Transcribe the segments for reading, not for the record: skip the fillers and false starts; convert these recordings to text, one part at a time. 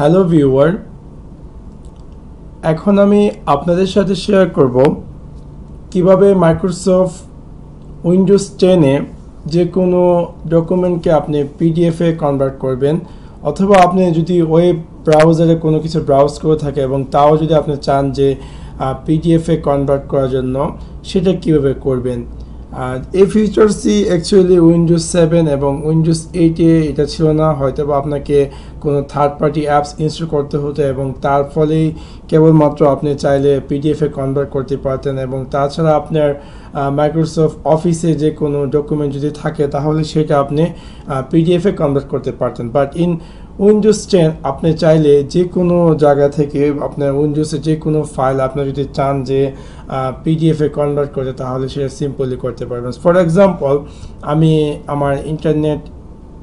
Hello viewer, এখন আমি আপনাদের সাথে শেয়ার করব কিভাবে মাইক্রোসফট উইন্ডোজ 10 এ যে কোনো ডকুমেন্টকে আপনি পিডিএফে কনভার্ট করবেন, অথবা আপনি যদি ওয়েব ব্রাউজারে কোনো কিছু ব্রাউজ করে থাকে এবং তাও যদি আপনি চান যে পিডিএফে কনভার্ট করার জন্য, সেটা কিভাবে করবেন। এই ফিচার্সই অ্যাকচুয়ালি উইন্ডোজ 7 এবং উইন্ডোজ 8-এ এটা ছিল না। হয়তো বা আপনাকে কোনো থার্ড পার্টি অ্যাপস ইনস্টল করতে হতো এবং তার ফলেই কেবলমাত্র আপনি চাইলে পিডিএফে কনভার্ট করতে পারতেন। এবং তাছাড়া আপনার মাইক্রোসফট অফিসে যে কোনো ডকুমেন্ট যদি থাকে তাহলে সেটা আপনি পিডিএফে কনভার্ট করতে পারতেন। বাট ইন উইন্ডোজ 10 আপনি চাইলে যে কোনো জায়গা থেকে আপনার উইন্ডোজে যে কোনো ফাইল আপনি যদি চান যে পিডিএফে কনভার্ট করতে, তাহলে সেটা সিম্পলি করতে পারবেন। ফর এক্সাম্পল, আমি আমার ইন্টারনেট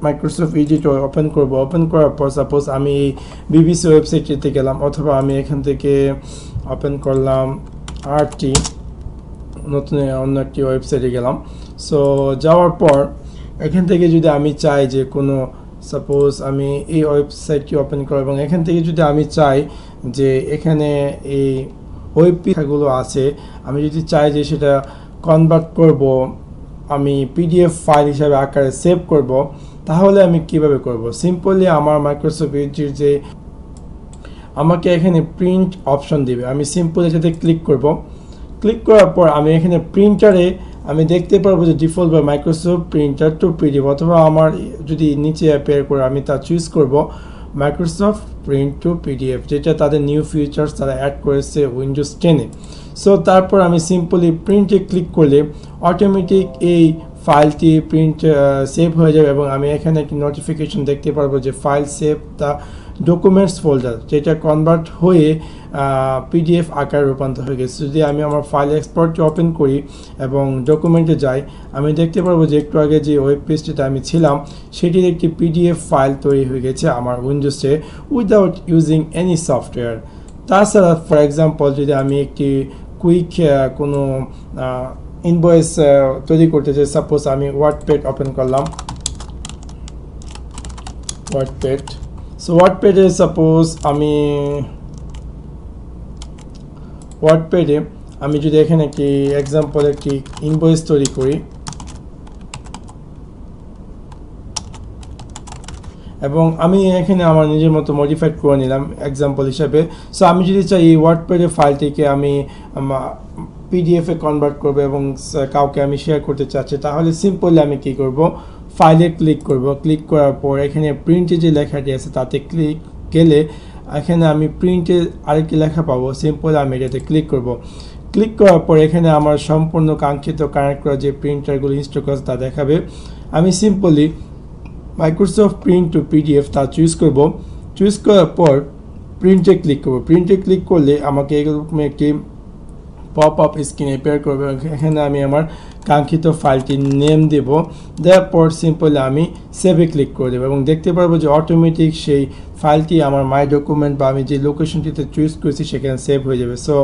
মাইক্রোসফট এডিটর ওপেন করব। ওপেন করার পর সাপোজ আমি বিবিসি ওয়েবসাইটটিতে গেলাম, অথবা আমি এখান থেকে ওপেন করলাম আরটি, নতুন অন্য একটি ওয়েবসাইটে গেলাম। সো যাওয়ার পর এখান থেকে যদি আমি চাই যে কোনো, সাপোজ আমি এই ওয়েবসাইটটি ওপেন করব এবং এখান থেকে যদি আমি চাই যে এখানে এই ওয়েব পেজগুলো আছে, আমি যদি চাই যে সেটা কনভার্ট করব, আমি পিডিএফ ফাইল হিসাবে আকারে সেভ করব, তাহলে আমি কিভাবে করব? সিম্পলি আমার মাইক্রোসফট এডিটর যে আমাকে এখানে প্রিন্ট অপশন দিবে, আমি সিম্পলি এটাতে ক্লিক করব। ক্লিক করার পর আমি এখানে প্রিন্টারে আমি দেখতে পারবো যে ডিফল্ট বা মাইক্রোসফট প্রিন্টার টু পিডিএফ, অথবা আমার যদি নিচে অ্যাপেয়ার করে আমি তা চুজ করব মাইক্রোসফট প্রিন্ট টু পিডিএফ, যেটা তাদের নিউ ফিচার্স তারা অ্যাড করেছে উইন্ডোজ 10-এ। সো তারপর আমি সিম্পলি প্রিন্টে ক্লিক করলে অটোমেটিক এই ফাইলটি প্রিন্ট সেভ হয়ে যাবে এবং আমি এখানে একটি নোটিফিকেশন দেখতে পারবো যে file save the documents folder, যেটা কনভার্ট হয়ে পিডিএফ আকারে রূপান্তর হয়ে গেছে। যদি আমি আমার ফাইল এক্সপোর্টটি ওপেন করি এবং ডকুমেন্টে যাই, আমি দেখতে পারবো যে একটু আগে যে ওয়েব পেজটিতে আমি ছিলাম সেটির একটি পিডিএফ ফাইল তৈরি হয়ে গেছে আমার উইন্ডোজে উইদাউট ইউজিং এনি সফটওয়্যার। তাছাড়া ফর এক্সাম্পল, যদি আমি একটি কুইক কোনো ইনভয়েস তৈরি করতে চাই, সাপোজ আমি ওয়ার্ডপ্যাড ওপেন করলাম, ওয়ার্ডপ্যাড। সো ওয়ার্ডপ্যাডে সাপোজ আমি ওয়ার্ডপ্যাডে আমি যদি এখানে একটি এক্সাম্পল একটি ইনভয়েস তৈরি করি এবং আমি এখানে আমার নিজের মতো মডিফাইড করে নিলাম এক্সাম্পল হিসাবে। সো আমি যদি চাই এই ওয়ার্ডপ্যাডের ফাইলটিকে আমি পিডিএফে কনভার্ট করব এবং কাউকে আমি শেয়ার করতে চাচ্ছি, তাহলে সিম্পলি আমি কি করব, ফাইলে ক্লিক করব। ক্লিক করার পর এখানে প্রিন্টে যে লেখাটি আছে তাতে ক্লিক গেলে এখানে আমি প্রিন্টে আরেকটি লেখা পাবো, সিম্পলি আমি এটাতে ক্লিক করব। ক্লিক করার পর এখানে আমার সম্পূর্ণ কাঙ্ক্ষিত কানেক্ট করা যে প্রিন্টারগুলো ইনস্টল করা তা দেখাবে। আমি simply Microsoft print two PDF তা চুজ করব। চুজ করার পর প্রিন্টে ক্লিক করব। প্রিন্টে ক্লিক করলে আমাকে এরকম একটি পপ আপ স্ক্রিন অ্যাপিয়ার করবে। এখানে আমি আমার কাঙ্ক্ষিত ফাইলটির নেম দেব, দেওয়ার পর সিম্পলি আমি সেভে ক্লিক করে দেবো এবং দেখতে পারবো যে অটোমেটিক সেই ফাইলটি আমার মাই ডকুমেন্ট বা আমি যে লোকেশনটিতে চুজ করেছি সেখানে সেভ হয়ে যাবে। সো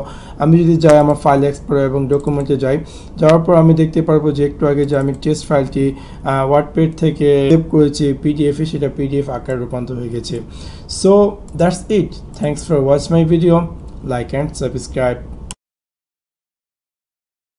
আমি যদি যাই আমার ফাইল এক্সপ্লোরার এবং ডকুমেন্টে যাই, যাওয়ার পর আমি দেখতে পারবো যে একটু আগে যে আমি টেস্ট ফাইলটি ওয়ার্ডপ্যাড থেকে সেভ করেছি পিডিএফে, সেটা পিডিএফ আকারে রূপান্তর হয়ে গেছে। So that's it. Thanks for watch my video. Like and subscribe.